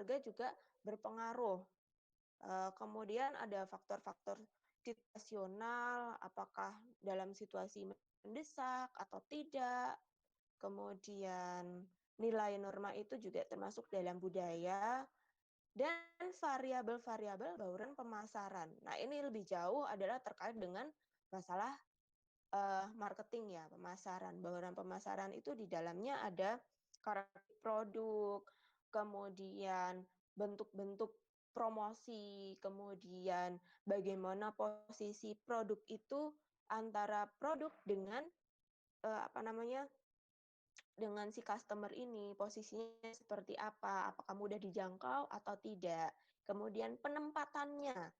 harga juga berpengaruh. Kemudian ada faktor-faktor situasional, apakah dalam situasi mendesak atau tidak. Kemudian nilai norma itu juga termasuk dalam budaya, dan variabel-variabel bauran pemasaran. Nah, ini lebih jauh adalah terkait dengan masalah marketing ya, pemasaran. Bauran pemasaran itu di dalamnya ada karakter produk, kemudian bentuk-bentuk promosi, kemudian bagaimana posisi produk itu antara produk dengan apa namanya, dengan si customer ini, posisinya seperti apa, apakah mudah dijangkau atau tidak. Kemudian penempatannya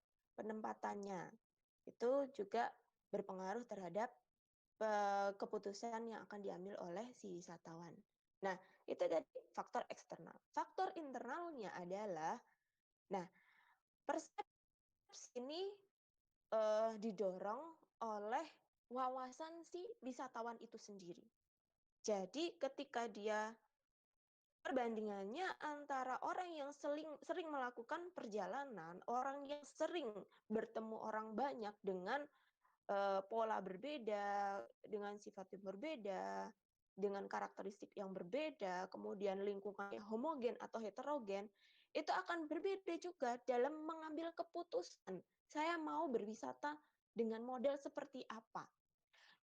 itu juga berpengaruh terhadap keputusan yang akan diambil oleh si wisatawan. Nah, itu tadi faktor eksternal. Faktor internalnya adalah, nah, persepsi ini didorong oleh wawasan si wisatawan itu sendiri. Jadi ketika dia perbandingannya antara orang yang sering melakukan perjalanan, orang yang sering bertemu orang banyak dengan pola berbeda, dengan sifat yang berbeda, dengan karakteristik yang berbeda, kemudian lingkungannya homogen atau heterogen, itu akan berbeda juga dalam mengambil keputusan. Saya mau berwisata dengan model seperti apa?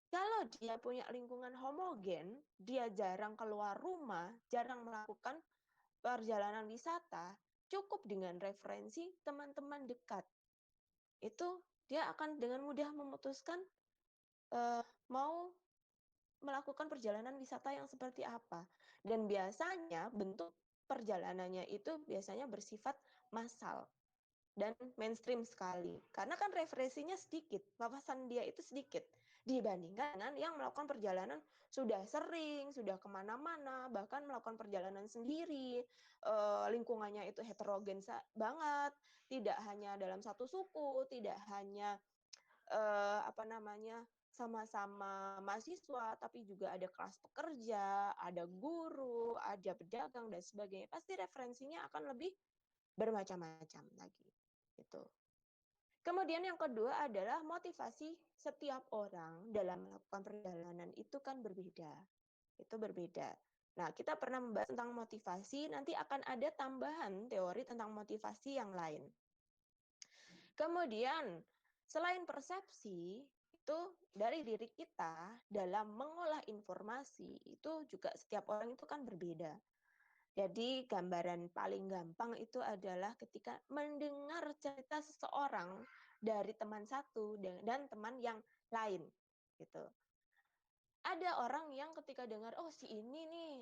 Kalau dia punya lingkungan homogen, dia jarang keluar rumah, jarang melakukan perjalanan wisata, cukup dengan referensi teman-teman dekat. Itu dia akan dengan mudah memutuskan mau melakukan perjalanan wisata yang seperti apa. Dan biasanya bentuk perjalanannya itu biasanya bersifat massal dan mainstream sekali. Karena kan referensinya sedikit, wawasan dia itu sedikit. Dibandingkan dengan yang melakukan perjalanan sudah sering, sudah kemana-mana, bahkan melakukan perjalanan sendiri, lingkungannya itu heterogen banget, tidak hanya dalam satu suku, tidak hanya apa namanya, sama-sama mahasiswa, tapi juga ada kelas pekerja, ada guru, ada pedagang dan sebagainya. Pasti referensinya akan lebih bermacam-macam lagi. Gitu. Kemudian yang kedua adalah motivasi setiap orang dalam melakukan perjalanan itu kan berbeda. Itu berbeda. Nah, kita pernah membahas tentang motivasi, nanti akan ada tambahan teori tentang motivasi yang lain. Kemudian, selain persepsi, itu dari diri kita dalam mengolah informasi, itu juga setiap orang itu kan berbeda. Jadi gambaran paling gampang itu adalah ketika mendengar cerita seseorang dari teman satu dan teman yang lain, gitu. Ada orang yang ketika dengar, oh si ini nih,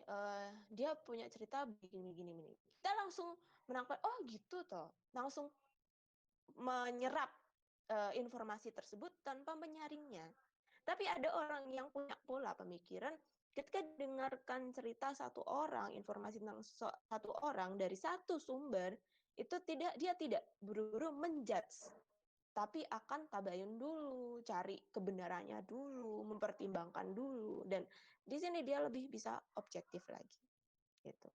dia punya cerita begini. Kita langsung menangkap, oh gitu toh. Langsung menyerap informasi tersebut tanpa menyaringnya. Tapi ada orang yang punya pola pemikiran ketika dengarkan cerita satu orang, informasi tentang satu orang dari satu sumber, itu dia tidak buru-buru menjudge, tapi akan tabayun dulu, cari kebenarannya dulu, mempertimbangkan dulu, dan di sini dia lebih bisa objektif lagi, gitu.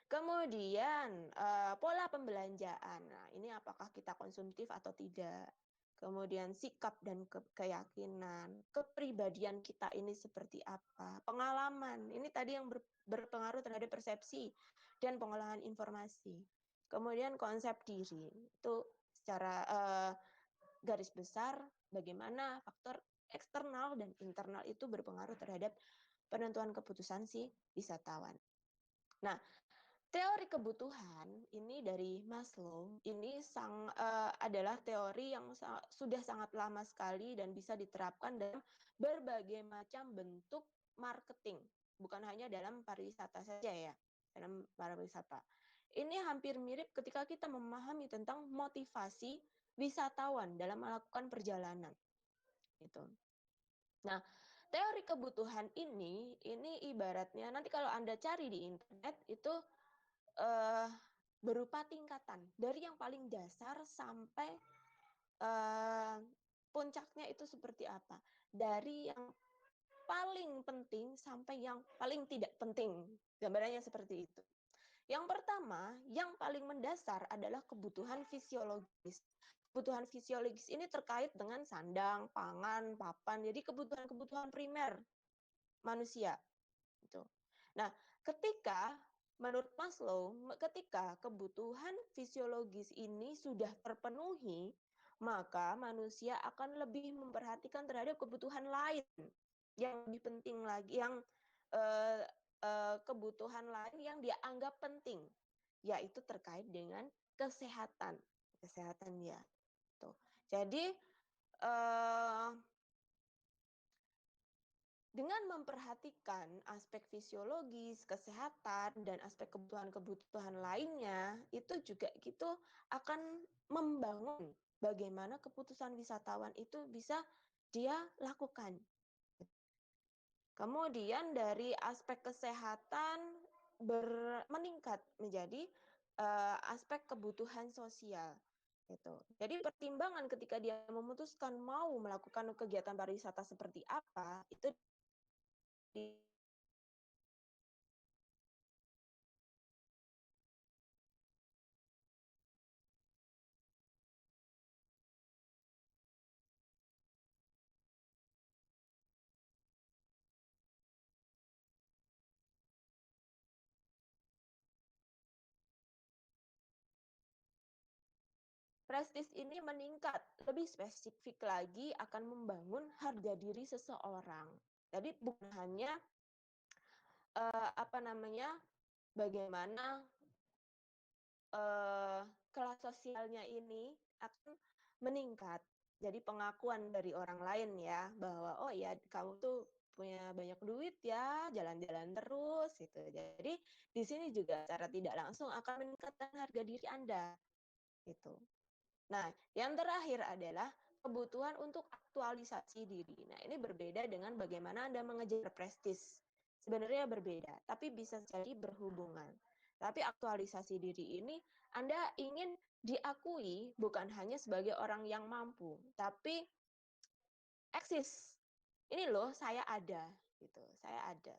Kemudian pola pembelanjaan. Nah, ini apakah kita konsumtif atau tidak? Kemudian sikap dan keyakinan, kepribadian kita ini seperti apa? Pengalaman. Ini tadi yang berpengaruh terhadap persepsi dan pengolahan informasi. Kemudian konsep diri. Itu secara garis besar bagaimana faktor eksternal dan internal itu berpengaruh terhadap penentuan keputusan si wisatawan. Nah, teori kebutuhan ini dari Maslow ini adalah teori yang sudah sangat lama sekali dan bisa diterapkan dalam berbagai macam bentuk marketing, bukan hanya dalam pariwisata saja ya, dalam pariwisata. Ini hampir mirip ketika kita memahami tentang motivasi wisatawan dalam melakukan perjalanan. Gitu. Nah, teori kebutuhan ini ibaratnya nanti kalau Anda cari di internet itu berupa tingkatan dari yang paling dasar sampai puncaknya itu seperti apa, dari yang paling penting sampai yang paling tidak penting, gambarannya seperti itu. Yang pertama, yang paling mendasar adalah kebutuhan fisiologis. Kebutuhan fisiologis ini terkait dengan sandang, pangan, papan. Jadi kebutuhan-kebutuhan primer manusia gitu. Nah, ketika menurut Maslow, ketika kebutuhan fisiologis ini sudah terpenuhi, maka manusia akan lebih memperhatikan terhadap kebutuhan lain yang lebih penting lagi, yang eh, kebutuhan lain yang dia anggap penting, yaitu terkait dengan kesehatan, kesehatan dia. Tuh. Jadi eh, dengan memperhatikan aspek fisiologis, kesehatan, dan aspek kebutuhan-kebutuhan lainnya, itu juga gitu akan membangun bagaimana keputusan wisatawan itu bisa dia lakukan. Kemudian dari aspek kesehatan meningkat menjadi aspek kebutuhan sosial. Gitu. Jadi pertimbangan ketika dia memutuskan mau melakukan kegiatan pariwisata seperti apa, itu di prestis ini meningkat, lebih spesifik lagi akan membangun harga diri seseorang. Jadi bukan hanya apa namanya, bagaimana kelas sosialnya ini akan meningkat. Jadi pengakuan dari orang lain ya bahwa oh ya kamu tuh punya banyak duit ya, jalan-jalan terus gitu. Jadi di sini juga secara tidak langsung akan meningkatkan harga diri Anda gitu. Nah, yang terakhir adalah kebutuhan untuk aktualisasi diri. Nah, ini berbeda dengan bagaimana Anda mengejar prestis. Sebenarnya berbeda, tapi bisa jadi berhubungan. Tapi aktualisasi diri ini Anda ingin diakui bukan hanya sebagai orang yang mampu, tapi eksis. Ini loh, saya ada gitu. Saya ada.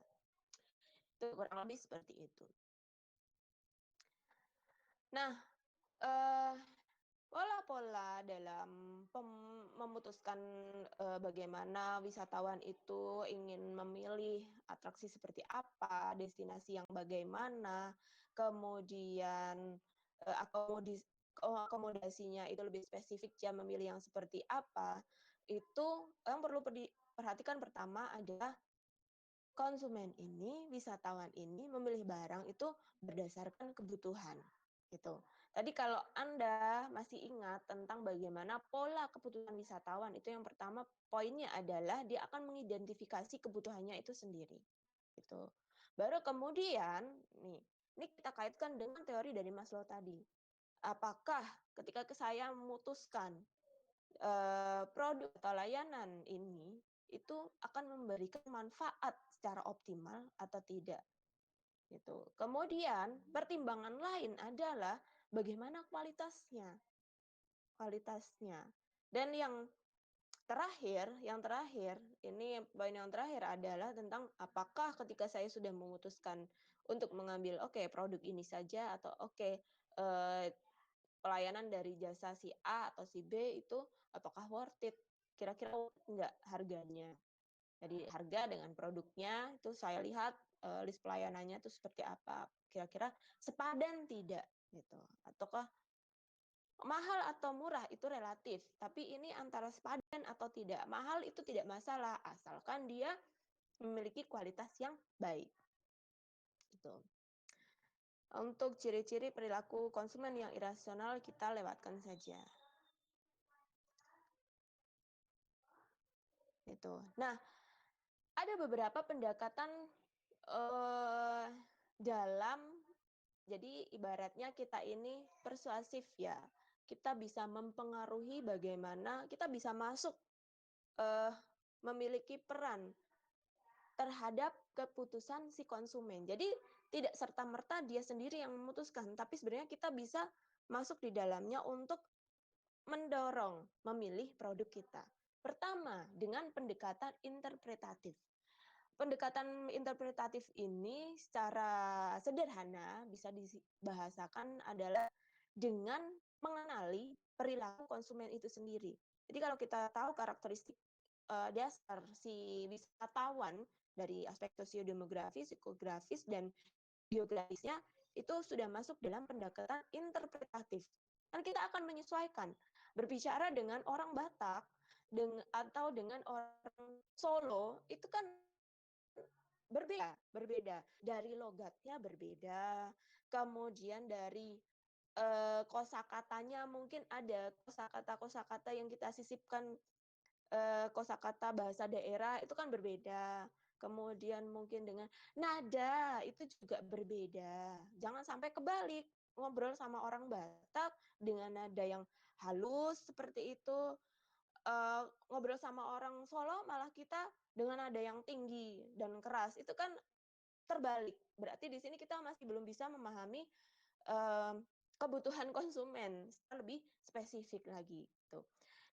Itu kurang lebih seperti itu. Nah, eh, pola-pola dalam memutuskan bagaimana wisatawan itu ingin memilih atraksi seperti apa, destinasi yang bagaimana, kemudian akomodasinya itu lebih spesifik dia memilih yang seperti apa, itu yang perlu diperhatikan pertama adalah konsumen ini, wisatawan ini memilih barang itu berdasarkan kebutuhan. Gitu. Tadi kalau Anda masih ingat tentang bagaimana pola kebutuhan wisatawan, itu yang pertama poinnya adalah dia akan mengidentifikasi kebutuhannya itu sendiri. Gitu. Baru kemudian, nih, ini kita kaitkan dengan teori dari Maslow tadi. Apakah ketika saya memutuskan produk atau layanan ini itu akan memberikan manfaat secara optimal atau tidak gitu. Kemudian pertimbangan lain adalah bagaimana kualitasnya, kualitasnya. Dan yang terakhir ini poin yang terakhir adalah tentang apakah ketika saya sudah memutuskan untuk mengambil produk ini saja atau eh, pelayanan dari jasa si A atau si B itu apakah worth it? Kira-kira enggak harganya. Jadi harga dengan produknya itu saya lihat list pelayanannya itu seperti apa. Kira-kira sepadan tidak gitu. Ataukah mahal atau murah itu relatif, tapi ini antara sepadan atau tidak. Mahal itu tidak masalah asalkan dia memiliki kualitas yang baik. Gitu. Untuk ciri-ciri perilaku konsumen yang irasional kita lewatkan saja. Gitu. Nah, ada beberapa pendekatan dalam, jadi ibaratnya kita ini persuasif ya. Kita bisa mempengaruhi bagaimana kita bisa masuk eh, memiliki peran terhadap keputusan si konsumen. Jadi tidak serta-merta dia sendiri yang memutuskan, tapi sebenarnya kita bisa masuk di dalamnya untuk mendorong memilih produk kita. Pertama, dengan pendekatan interpretatif. pendekatan interpretatif ini secara sederhana bisa dibahasakan adalah dengan mengenali perilaku konsumen itu sendiri. Jadi kalau kita tahu karakteristik dasar si wisatawan dari aspek sosiodemografis, psikografis, dan geografisnya, itu sudah masuk dalam pendekatan interpretatif. Kan kita akan menyesuaikan berbicara dengan orang Batak atau dengan orang Solo, itu kan berbeda dari logatnya berbeda, kemudian dari kosakatanya mungkin ada kosakata yang kita sisipkan, kosakata bahasa daerah itu kan berbeda. Kemudian mungkin dengan nada itu juga berbeda. Jangan sampai kebalik, ngobrol sama orang Batak dengan nada yang halus seperti itu, ngobrol sama orang Solo malah kita dengan nada yang tinggi dan keras, itu kan terbalik. Berarti di sini kita masih belum bisa memahami kebutuhan konsumen secara lebih spesifik lagi gitu.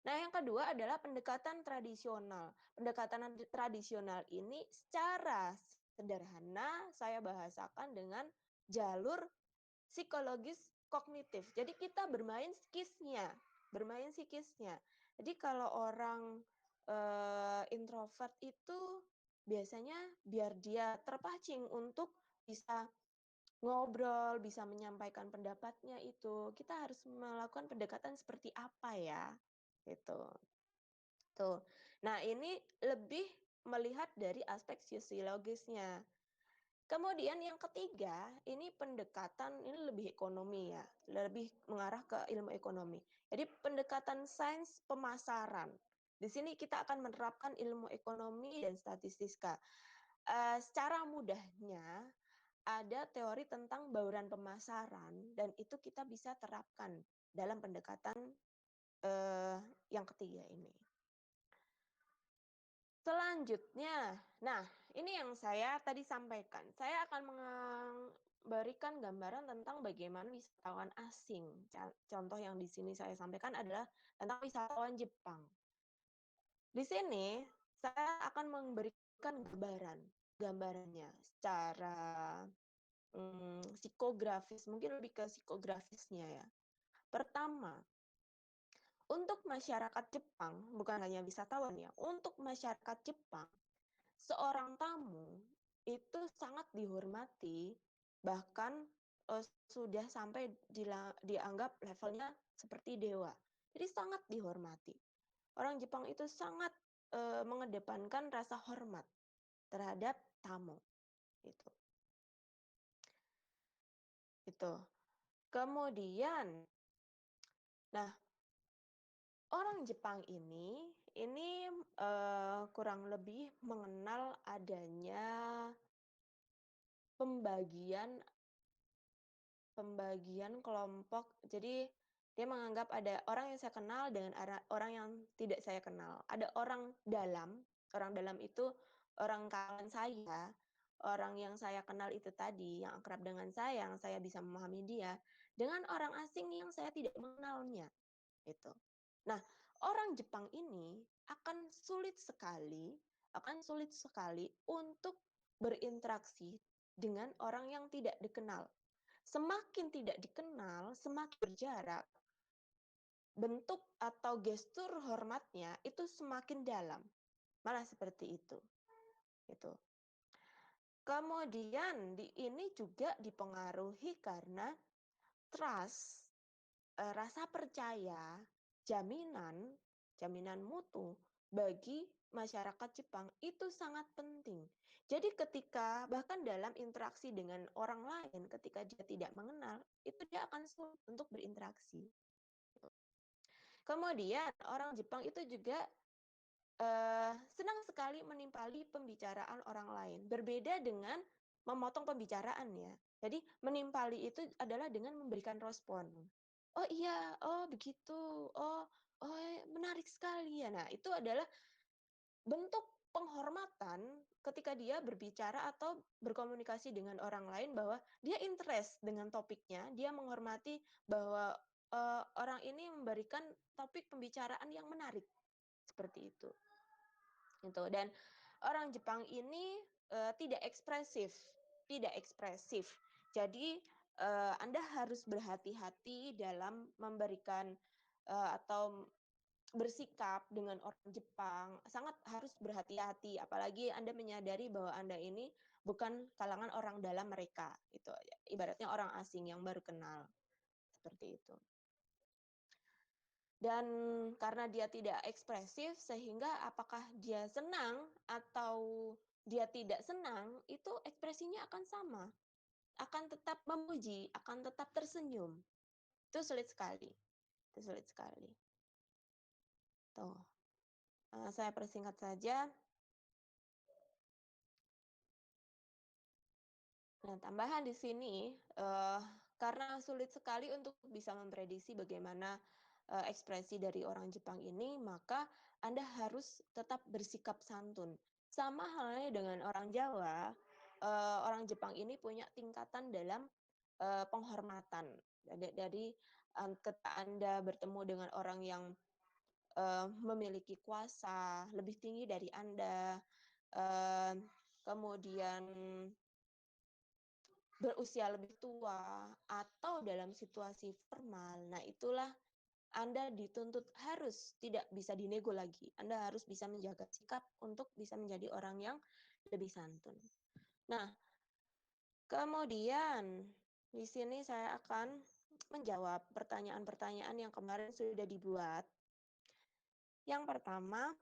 Nah, yang kedua adalah pendekatan tradisional. Pendekatan tradisional ini secara sederhana saya bahasakan dengan jalur psikologis kognitif. Jadi kita bermain psikisnya. Jadi kalau orang introvert itu biasanya biar dia terpancing untuk bisa ngobrol, bisa menyampaikan pendapatnya itu, kita harus melakukan pendekatan seperti apa ya, gitu. Tuh. Nah, ini lebih melihat dari aspek sosiologisnya. Kemudian yang ketiga, ini pendekatan ini lebih ekonomi ya, lebih mengarah ke ilmu ekonomi. Jadi pendekatan sains pemasaran. Di sini kita akan menerapkan ilmu ekonomi dan statistika. Secara mudahnya, ada teori tentang bauran pemasaran dan itu kita bisa terapkan dalam pendekatan eh, yang ketiga ini. Selanjutnya, nah ini yang saya tadi sampaikan. Saya akan memberikan gambaran tentang bagaimana wisatawan asing. Contoh yang di sini saya sampaikan adalah tentang wisatawan Jepang. Di sini saya akan memberikan gambarannya secara psikografis, mungkin lebih ke psikografisnya ya. Pertama, untuk masyarakat Jepang, bukan hanya wisatawan ya, untuk masyarakat Jepang, seorang tamu itu sangat dihormati, bahkan sudah sampai dianggap levelnya seperti dewa. Jadi sangat dihormati. Orang Jepang itu sangat mengedepankan rasa hormat terhadap tamu. Itu. Itu. Kemudian, nah orang Jepang ini kurang lebih mengenal adanya pembagian pembagian kelompok. Jadi dia menganggap ada orang yang saya kenal dengan orang yang tidak saya kenal. Ada orang dalam itu orang kawan saya, orang yang saya kenal itu tadi, yang akrab dengan saya, yang saya bisa memahami dia, dengan orang asing yang saya tidak mengenalnya. Itu. Nah, orang Jepang ini akan sulit sekali untuk berinteraksi dengan orang yang tidak dikenal. Semakin tidak dikenal, semakin berjarak, bentuk atau gestur hormatnya itu semakin dalam. Malah seperti itu. Itu. Kemudian ini juga dipengaruhi karena trust, rasa percaya, jaminan mutu bagi masyarakat Jepang itu sangat penting. Jadi ketika bahkan dalam interaksi dengan orang lain, ketika dia tidak mengenal, itu dia akan sulit untuk berinteraksi. Kemudian orang Jepang itu juga senang sekali menimpali pembicaraan orang lain. Berbeda dengan memotong pembicaraan ya. Jadi menimpali itu adalah dengan memberikan respon. Oh iya, oh begitu, oh menarik sekali ya. Nah itu adalah bentuk penghormatan ketika dia berbicara atau berkomunikasi dengan orang lain bahwa dia interest dengan topiknya, dia menghormati bahwa orang ini memberikan topik pembicaraan yang menarik seperti itu. Gitu. Dan orang Jepang ini tidak ekspresif tidak ekspresif. Jadi, Anda harus berhati-hati dalam memberikan, atau bersikap dengan orang Jepang, sangat harus berhati-hati, apalagi Anda menyadari bahwa Anda ini bukan kalangan orang dalam mereka, gitu. Ibaratnya orang asing yang baru kenal, seperti itu. Dan karena dia tidak ekspresif, sehingga apakah dia senang atau dia tidak senang, itu ekspresinya akan sama, akan tetap memuji, akan tetap tersenyum. Itu sulit sekali itu sulit sekali. Tuh, saya persingkat saja. Nah, tambahan di sini, karena sulit sekali untuk bisa memprediksi bagaimana, ekspresi dari orang Jepang ini, maka Anda harus tetap bersikap santun. Sama halnya dengan orang Jawa, orang Jepang ini punya tingkatan dalam, penghormatan. Dari, ketika Anda bertemu dengan orang yang, memiliki kuasa lebih tinggi dari Anda, eee, kemudian berusia lebih tua, atau dalam situasi formal. Nah, itulah Anda dituntut harus tidak bisa dinego lagi. Anda harus bisa menjaga sikap untuk bisa menjadi orang yang lebih santun. Nah, kemudian di sini saya akan menjawab pertanyaan-pertanyaan yang kemarin sudah dibuat. Yang pertama,